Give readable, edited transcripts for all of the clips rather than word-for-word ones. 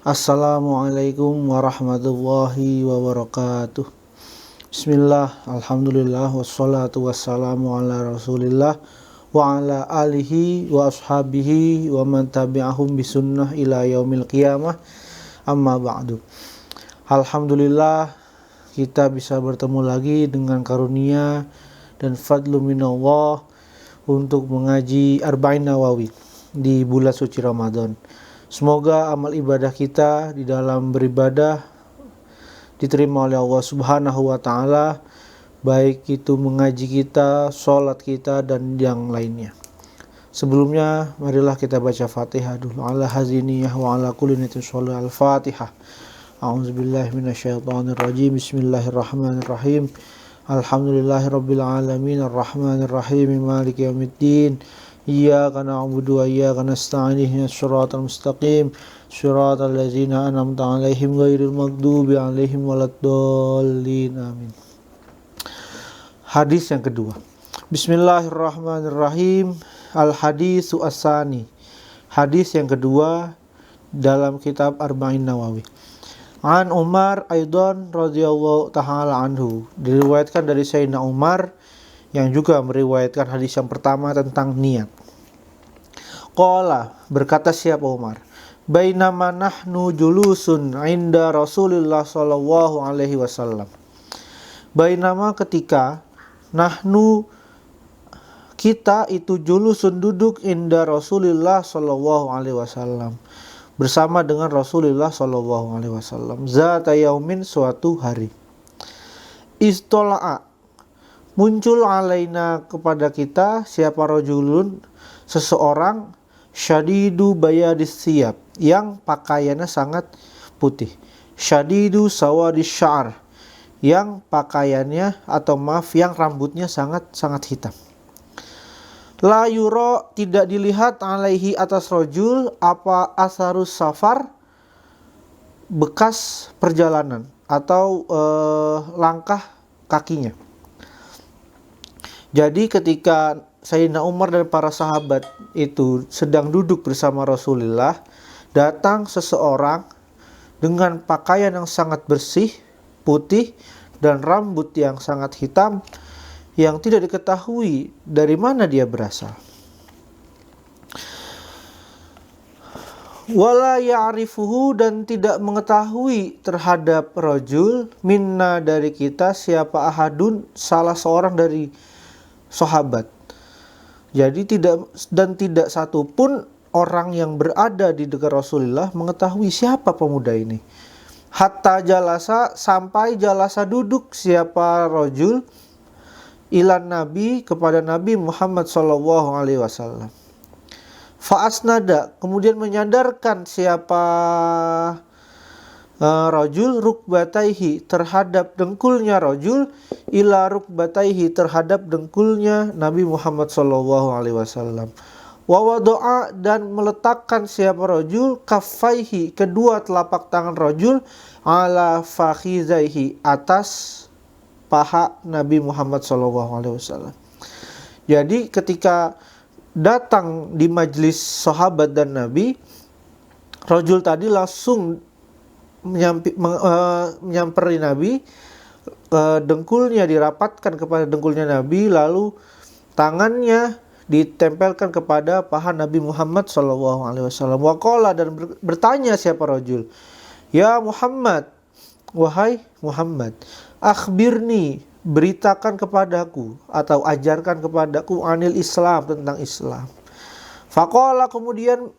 Assalamualaikum warahmatullahi wabarakatuh. Bismillah, alhamdulillah, wassalatu wassalamu ala rasulillah wa ala alihi wa ashabihi wa man tabi'ahum bisunnah ila yaumil qiyamah, amma ba'du. Alhamdulillah, kita bisa bertemu lagi dengan karunia dan fadlu minallah untuk mengaji Arba'in Nawawi di bulan suci Ramadan. Semoga amal ibadah kita di dalam beribadah diterima oleh Allah Subhanahu wa Ta'ala, baik itu mengaji kita, sholat kita, dan yang lainnya. Sebelumnya, marilah kita baca Fatihah dulu. Ala haziniyah wa ala kulli niyatin sholli al-Fatihah. A'udzubillahi minasyaitonirrajim. Bismillahirrahmanirrahim. Alhamdulillahirabbil alamin arrahmanir rahim maliki yaumiddin. Iyyaka na'budu wa iyyaka nasta'in ihdinas siratal mustaqim siratal ladzina an'amta 'alaihim ghairil maghdubi 'alaihim waladdallin. Amin. Hadis yang kedua. Bismillahirrahmanirrahim. Al-haditsu as-sani. Hadis yang kedua dalam kitab Arba'in Nawawi. An Umar aidan radhiyallahu ta'ala anhu. Diriwayatkan dari Sayyidina Umar yang juga meriwayatkan hadis yang pertama tentang niat. Qala, berkata siapa Umar, bainama nahnu julusun inda Rasulillah sallallahu alaihi wasallam. Bainama ketika nahnu kita itu julusun duduk inda Rasulillah sallallahu alaihi wasallam, bersama dengan Rasulullah sallallahu alaihi wasallam, zata yaumin, suatu hari. Istola'a, muncul alaina kepada kita siapa rajulun, seseorang, syadidu bayadis siyab, yang pakaiannya sangat putih, syadidu sawadis sya'ar, yang pakaiannya yang rambutnya sangat hitam. La yuro, tidak dilihat, alaihi, atas rajul, apa asarus safar, bekas perjalanan atau langkah kakinya. Jadi ketika Sayyidina Umar dan para sahabat itu sedang duduk bersama Rasulullah, datang seseorang dengan pakaian yang sangat bersih, putih, dan rambut yang sangat hitam, yang tidak diketahui dari mana dia berasal. Wala ya'rifuhu, dan tidak mengetahui terhadap rajul, minna, dari kita, siapa ahadun, salah seorang dari sahabat. Jadi tidak satu pun orang yang berada di dekat Rasulullah mengetahui siapa pemuda ini. Hatta jalasa, sampai jalasa duduk siapa rajul, ilan nabi, kepada Nabi Muhammad sallallahu alaihi wasallam. Fa'asnada, kemudian menyandarkan siapa rajul, rukbataihi, terhadap dengkulnya rajul, ila rukbataihi, terhadap dengkulnya Nabi Muhammad sallallahu alaihi wasallam. Wa wada'a, dan meletakkan siapa rajul, kaffaihi, kedua telapak tangan rajul, ala fakhizaihi, atas paha Nabi Muhammad sallallahu alaihi wasallam. Jadi ketika datang di majlis sahabat dan Nabi, rajul tadi langsung menyamperi Nabi, dengkulnya dirapatkan kepada dengkulnya Nabi, lalu tangannya ditempelkan kepada paha Nabi Muhammad sallallahu alaihi wasallam. Wa qala, dan bertanya siapa rajul, ya Muhammad, wahai Muhammad, akhbirni, beritakan kepadaku atau ajarkan kepadaku, anil Islam, tentang Islam. Faqala, kemudian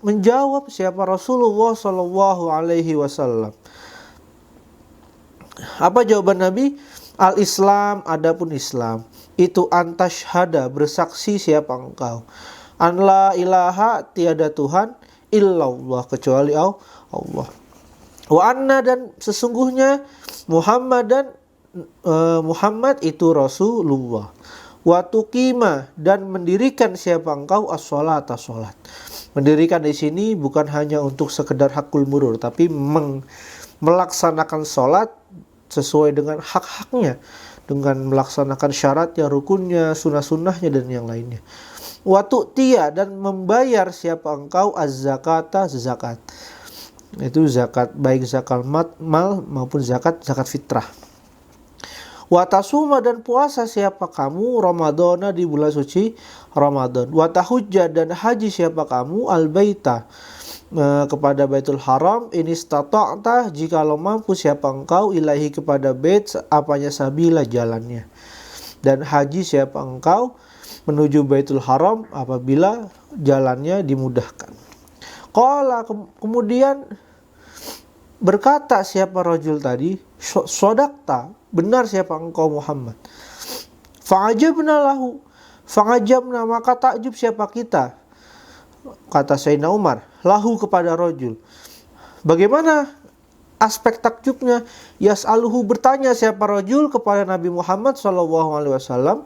menjawab siapa Rasulullah sallallahu alaihi wasallam. Apa jawaban Nabi? Al-Islam, adapun Islam itu antashhada, bersaksi siapa engkau, an la ilaha, tiada Tuhan, illallah, kecuali Allah, wa anna, dan sesungguhnya Muhammad itu Rasulullah, wa tuqima, dan mendirikan siapa engkau as-sholata, salat. Mendirikan di sini bukan hanya untuk sekedar hakul murur, tapi melaksanakan salat sesuai dengan hak-haknya, dengan melaksanakan syaratnya, rukunnya, sunnah-sunnahnya, dan yang lainnya. Wa tu'tiya, dan membayar siapa engkau az-zakata, zakat. Itu zakat, baik zakat mal maupun zakat fitrah. Wa tasuma, dan puasa siapa kamu Ramadana di bulan suci Ramadan. Wa tahujja, dan haji siapa kamu al baita kepada Baitul Haram, ini istata'ta, jikalau mampu siapa engkau, ilahi kepada bait, apanya sabila, jalannya. Dan haji siapa engkau menuju Baitul Haram apabila jalannya dimudahkan. Qala, kemudian berkata siapa rajul tadi, sodakta, benar siapa engkau Muhammad. Fa'ajabna lahu, fa'ajabna, maka takjub siapa kita, kata Sayyidina Umar, lahu kepada rajul. Bagaimana aspek takjubnya? Yas'aluhu, bertanya siapa rajul kepada Nabi Muhammad SAW,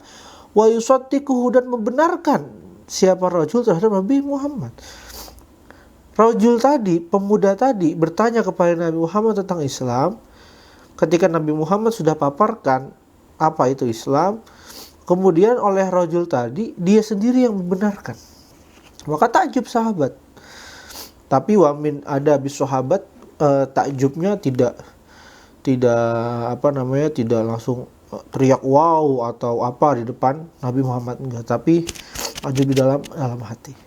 wa yusaddiquhu, dan membenarkan siapa rajul terhadap Nabi Muhammad. Rajul tadi, pemuda tadi, bertanya kepada Nabi Muhammad tentang Islam. Ketika Nabi Muhammad sudah paparkan apa itu Islam, kemudian oleh rajul tadi, dia sendiri yang membenarkan. Maka takjub sahabat. Tapi wamin ada bis sahabat, takjubnya tidak langsung teriak wow atau apa di depan Nabi Muhammad, enggak, tapi takjub di dalam hati.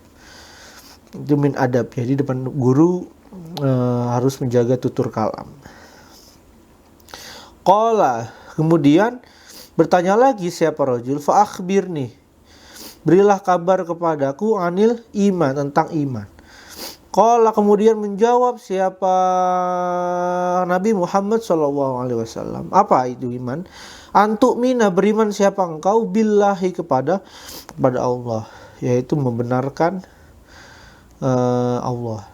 Itu min adab, jadi depan guru harus menjaga tutur kalam. Qala, kemudian bertanya lagi siapa rajul, fa akhbirni, berilah kabar kepadaku, anil iman, tentang iman. Qala, kemudian menjawab siapa Nabi Muhammad SAW, apa itu iman? Antuk mina, beriman siapa engkau, billahi, kepada Allah, yaitu membenarkan Allah,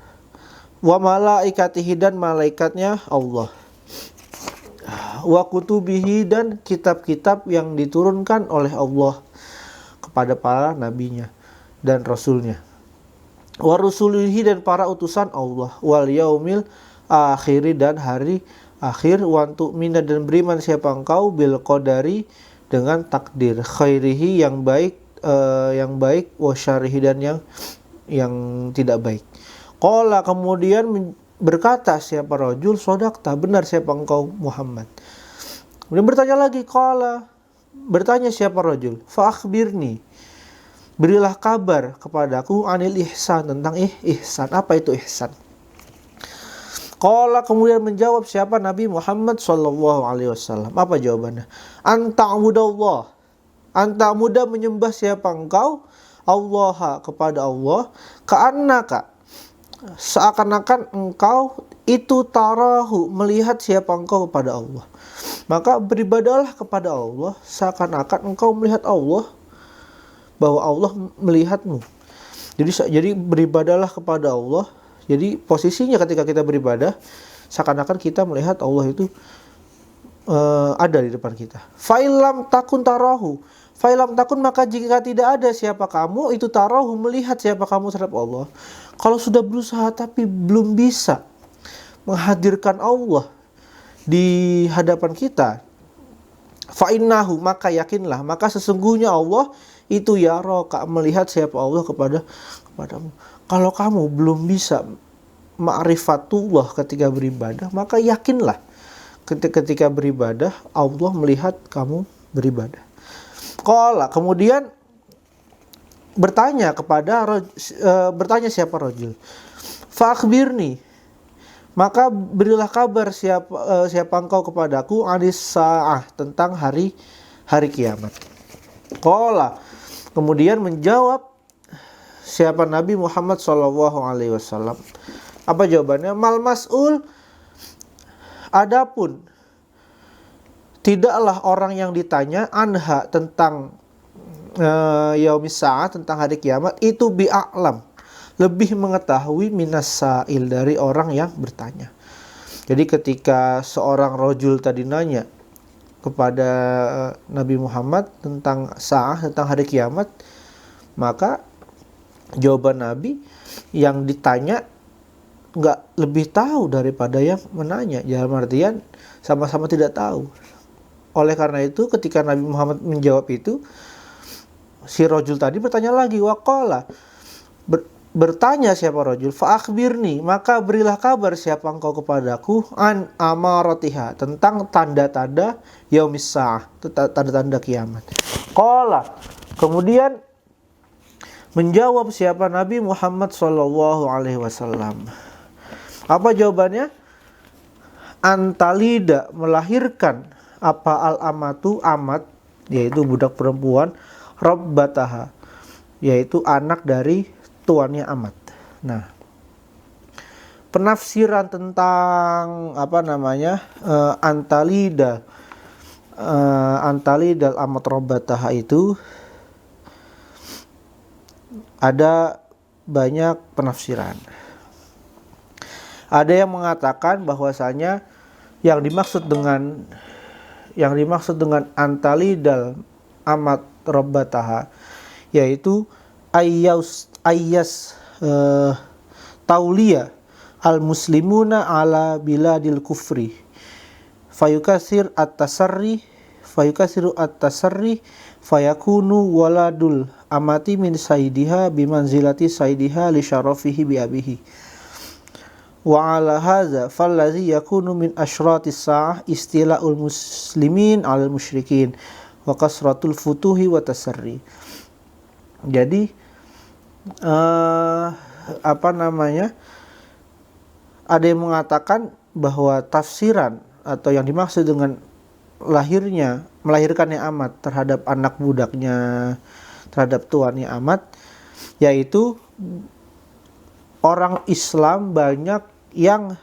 wa malaikatihi, dan malaikatnya Allah, wa kutubihi, dan kitab-kitab yang diturunkan oleh Allah kepada para nabinya dan rasulnya, wa rusulihi, dan para utusan Allah, wal yaumil akhiri, dan hari akhir, wa tu'mina, dan beriman siapa engkau, bil qadari, dengan takdir, khairihi, yang baik, wa syarihi, dan yang tidak baik. Qala, kemudian berkata siapa rajul, sodakta, benar siapa engkau Muhammad. Kemudian bertanya lagi, qala, bertanya siapa rajul, fa akhbirni, berilah kabar kepadaku, anil ihsan, tentang ihsan, apa itu ihsan? Qala, kemudian menjawab siapa Nabi Muhammad SAW, apa jawabannya? Anta'budallah, anta'buda, menyembah siapa engkau, Allah, kepada Allah, ka'annaka, seakan-akan engkau itu tarahu, melihat siapa engkau kepada Allah. Maka beribadahlah kepada Allah seakan-akan engkau melihat Allah, bahwa Allah melihatmu. Jadi beribadahlah kepada Allah. Jadi posisinya ketika kita beribadah, seakan-akan kita melihat Allah itu ada di depan kita. Fa'ilam takun tarahu, fa'ilam takun, maka jika tidak ada siapa kamu itu tarahu, melihat siapa kamu terhadap Allah. Kalau sudah berusaha tapi belum bisa menghadirkan Allah di hadapan kita, fa'innahu, maka yakinlah, maka sesungguhnya Allah itu yaraka, melihat siapa Allah kepadamu. Kalau kamu belum bisa ma'rifatullah ketika beribadah, maka yakinlah ketika beribadah Allah melihat kamu beribadah. Qala, kemudian bertanya siapa rajul, fa akhbirni, maka berilah kabar siapa engkau kepadaku, anis sa'ah, tentang hari kiamat. Qala, kemudian menjawab siapa Nabi Muhammad SAW, apa jawabannya? Mal mas'ul, adapun tidaklah orang yang ditanya, anha, tentang yaumis sa'ah, tentang hari kiamat, itu bi'a'lam, lebih mengetahui minas sa'il, dari orang yang bertanya. Jadi ketika seorang rajul tadi nanya kepada Nabi Muhammad tentang sa'ah, tentang hari kiamat, maka jawaban Nabi, yang ditanya nggak lebih tahu daripada yang menanya. Dalam artian sama-sama tidak tahu. Oleh karena itu ketika Nabi Muhammad menjawab itu, si rajul tadi bertanya lagi, waqala, Bertanya siapa rajul, fa akhbirni, maka berilah kabar siapa engkau kepadaku, an amaratiha, tentang tanda-tanda yaumis sa'ah, tanda-tanda kiamat. Qala, kemudian menjawab siapa Nabi Muhammad sallallahu alaihi wasallam. Apa jawabannya? Antalida, melahirkan apa al-amatu, amat, yaitu budak perempuan, rabbataha, yaitu anak dari tuannya amat. Nah, penafsiran tentang antalida amat rabbataha itu ada banyak penafsiran. Ada yang mengatakan bahwasanya yang dimaksud dengan antalidal amat rabbataha yaitu ayyas tauliya al muslimuna ala biladil kufri fayukasiru at-tasarri fayakunu waladul amati min saidiha bimanzilati saidiha li syarafihi bi abihi wa ala hadza fallazi yakunu min asyratis sa'ah istila'ul muslimin 'alal musyrikin wa kasratul futuhi wa tasarri. Jadi ada yang mengatakan bahwa tafsiran atau yang dimaksud dengan melahirkannya amat terhadap anak budaknya, terhadap tuannya amat, yaitu orang Islam banyak yang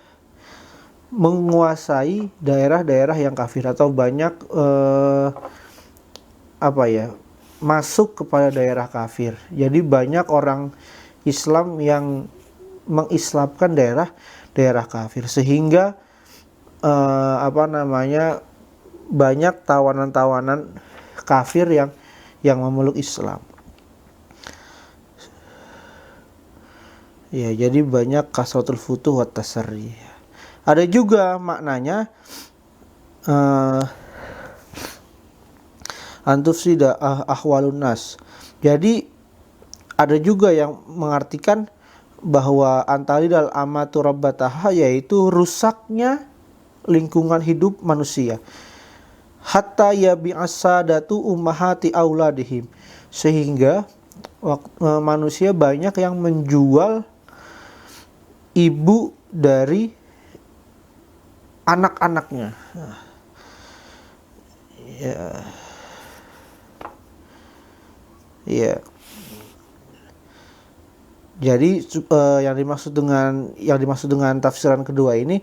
menguasai daerah-daerah yang kafir atau banyak masuk kepada daerah kafir. Jadi banyak orang Islam yang mengislamkan daerah kafir sehingga banyak tawanan-tawanan kafir yang memeluk Islam. Ya, jadi banyak kasratul futuh wa tasarri. Ada juga maknanya antufsida ahwalun nas. Jadi ada juga yang mengartikan bahwa antalidal amatu rabbataha yaitu rusaknya lingkungan hidup manusia. Hatta yabi'asadatu ummahati auladihim, sehingga manusia banyak yang menjual ibu dari anak-anaknya. Ya. Jadi yang dimaksud dengan tafsiran kedua ini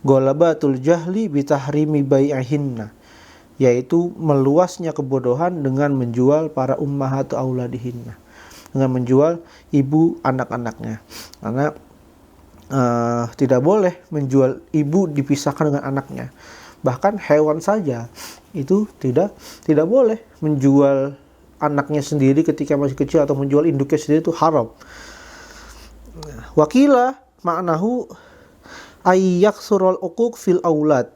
golabatul jahli bitahrimi bai'ihinna, yaitu meluasnya kebodohan dengan menjual para ummahatu auladihinna, dengan menjual ibu anak-anaknya. Karena tidak boleh menjual ibu dipisahkan dengan anaknya. Bahkan hewan saja itu tidak boleh menjual anaknya sendiri ketika masih kecil atau menjual induknya sendiri, itu haram. Wakila maknahu ayyaksurul uquq fil aulad,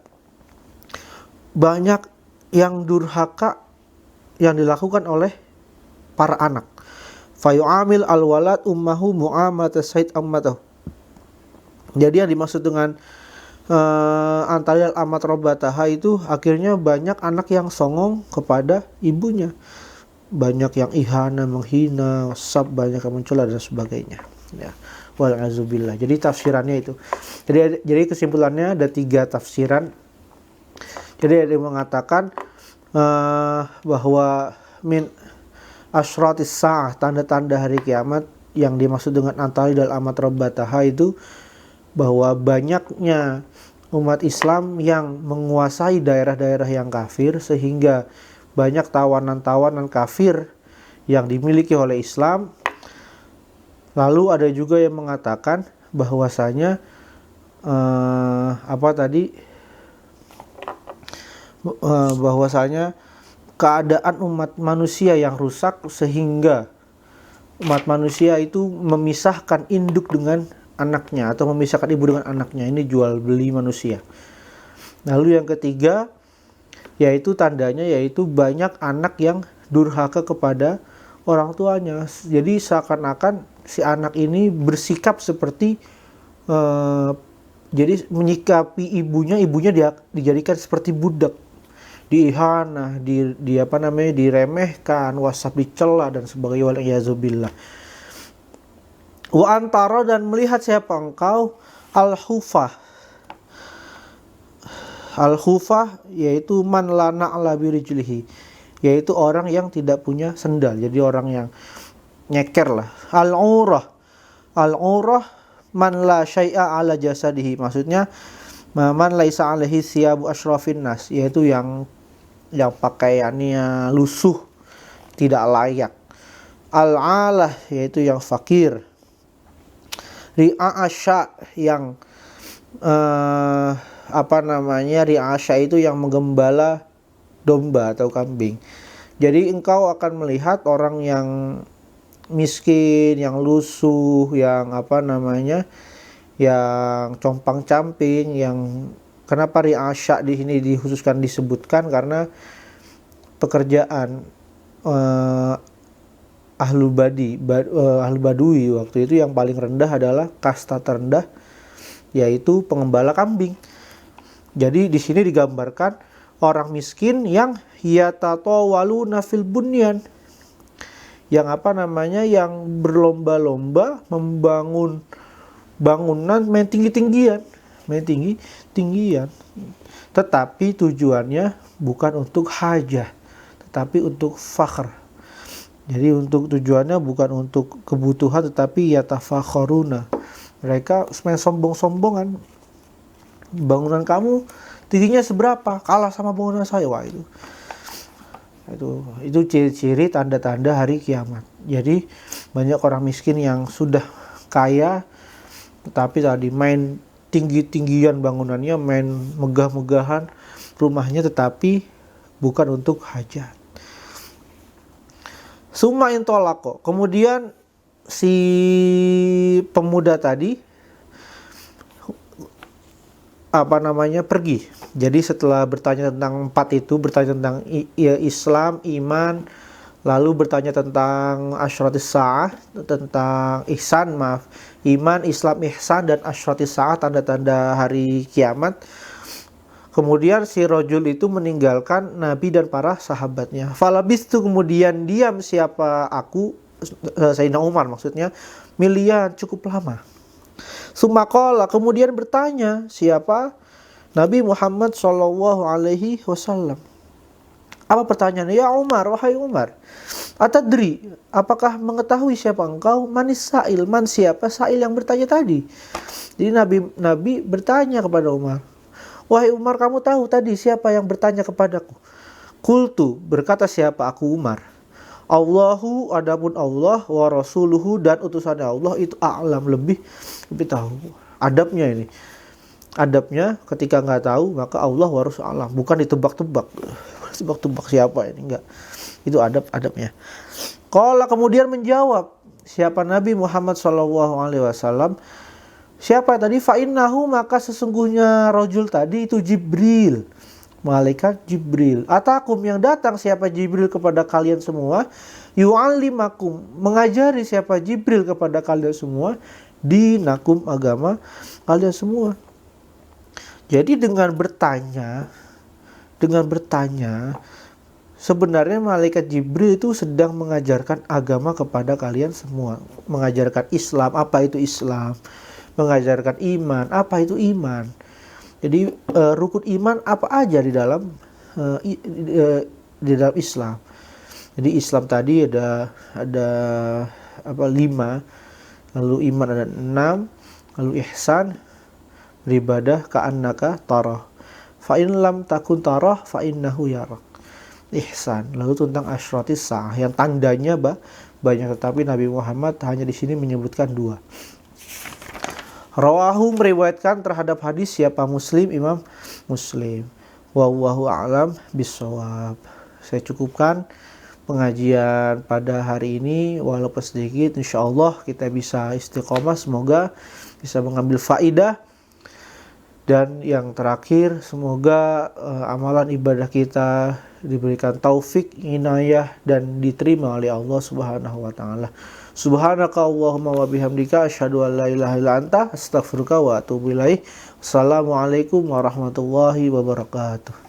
banyak yang durhaka yang dilakukan oleh para anak. Fayu'amil alwalad ummahu mu'amata said ammatahu. Jadi yang dimaksud dengan antalidal amat rabbataha itu akhirnya banyak anak yang songong kepada ibunya, banyak yang ihana, menghina, banyak yang mencela dan sebagainya. Ya, wal'azubillah. Jadi tafsirannya itu. Jadi kesimpulannya ada 3 tafsiran. Jadi ada yang mengatakan bahwa min asyratis sa'ah, tanda-tanda hari kiamat, yang dimaksud dengan antalidal amat rabbataha itu bahwa banyaknya umat Islam yang menguasai daerah-daerah yang kafir sehingga banyak tawanan-tawanan kafir yang dimiliki oleh Islam. Lalu ada juga yang mengatakan bahwasanya bahwasanya keadaan umat manusia yang rusak sehingga umat manusia itu memisahkan induk dengan anaknya atau memisahkan ibu dengan anaknya. Ini jual beli manusia. Lalu yang ketiga yaitu tandanya yaitu banyak anak yang durhaka kepada orang tuanya. Jadi seakan-akan si anak ini bersikap seperti jadi menyikapi ibunya dijadikan seperti budak, diihanah, diremehkan, WhatsApp dicela dan sebagainya, wal'iyazubillah. Wa antara, dan melihat siapa engkau, al-hufah. Al-hufah yaitu man la na'la birijlihi, yaitu orang yang tidak punya sendal, jadi orang yang nyeker lah. Al-urah man la syai'a ala jasadihi, maksudnya man laisa alaihi siyabu asyrafin nas, yaitu yang pakaiannya lusuh, tidak layak. Al-alah, yaitu yang fakir. Ri'asya, yang ri'asya itu yang menggembala domba atau kambing. Jadi engkau akan melihat orang yang miskin, yang lusuh, yang yang compang-camping, yang kenapa ri'asya di sini disebutkan karena pekerjaan ahlu badui waktu itu yang paling rendah adalah kasta terendah, yaitu pengembala kambing. Jadi di sini digambarkan orang miskin yang yatatawaluna fil bunyan, yang yang berlomba-lomba membangun bangunan main tinggi-tinggian, tetapi tujuannya bukan untuk hajah, tetapi untuk fakhr. Jadi tujuannya bukan untuk kebutuhan, tetapi yatafakharuna, mereka main sombong-sombongan. Bangunan kamu tingginya seberapa, kalah sama bangunan saya. Wah, itu ciri-ciri tanda-tanda hari kiamat. Jadi banyak orang miskin yang sudah kaya tetapi tadi main tinggi-tinggian bangunannya, main megah-megahan rumahnya, tetapi bukan untuk hajat. Summa intolako, kemudian si pemuda tadi pergi. Jadi setelah bertanya tentang 4 itu, bertanya tentang Islam, iman, lalu bertanya tentang asyratis sa'ah, tentang ihsan, iman, Islam, ihsan, dan asyratis sa'ah, tanda-tanda hari kiamat. Kemudian si rajul itu meninggalkan Nabi dan para sahabatnya. Falabistu, kemudian diam siapa aku, Sayyidina Umar maksudnya, milian, cukup lama. Sumakola, kemudian bertanya siapa, Nabi Muhammad Shallallahu Alaihi Wasallam. Apa pertanyaannya? Ya Umar, wahai Umar, atadri, apakah mengetahui siapa engkau? Manis sa'il, man siapa sa'il yang bertanya tadi? Jadi Nabi bertanya kepada Umar, wahai Umar, kamu tahu tadi siapa yang bertanya kepadaku? Kultu, berkata siapa aku, Umar, Allahu, adapun Allah, wa rasuluhu, dan utusan Allah itu a'lam, lebih tahu. Adabnya ini, adabnya ketika nggak tahu maka Allah wa rasul a'lam, bukan ditebak-tebak siapa ini, enggak. Itu adabnya. Qala, kemudian menjawab siapa Nabi Muhammad SAW, siapa tadi? Fa'innahu, maka sesungguhnya rajul tadi itu Jibril, malaikat Jibril. Atakum, yang datang siapa Jibril kepada kalian semua, yu'allimakum, mengajari siapa Jibril kepada kalian semua, dinakum, agama kalian semua. Jadi dengan bertanya sebenarnya malaikat Jibril itu sedang mengajarkan agama kepada kalian semua, mengajarkan Islam, apa itu Islam, mengajarkan iman, apa itu iman. Jadi rukun iman apa aja di dalam Islam. Jadi Islam tadi ada 5, lalu iman ada 6, lalu ihsan, beribadah ka'annaka tarah, fa in lam takun tarah fa innahu yarak, ihsan. Lalu tentang asyratis sa'ah yang tandanya banyak, tetapi Nabi Muhammad hanya di sini menyebutkan 2. Rawahu, meriwayatkan terhadap hadis siapa Muslim, Imam Muslim. Wallahu a'lam bissawab. Saya cukupkan pengajian pada hari ini walaupun sedikit, insyaallah kita bisa istiqomah, semoga bisa mengambil faidah. Dan yang terakhir, semoga amalan ibadah kita diberikan taufik, inayah, dan diterima oleh Allah Subhanahu wa taala. Subhanaka Allahumma wa bihamdika asyhadu an la ilaha illa anta astaghfiruka wa atubu ilaik. Assalamualaikum warahmatullahi wabarakatuh.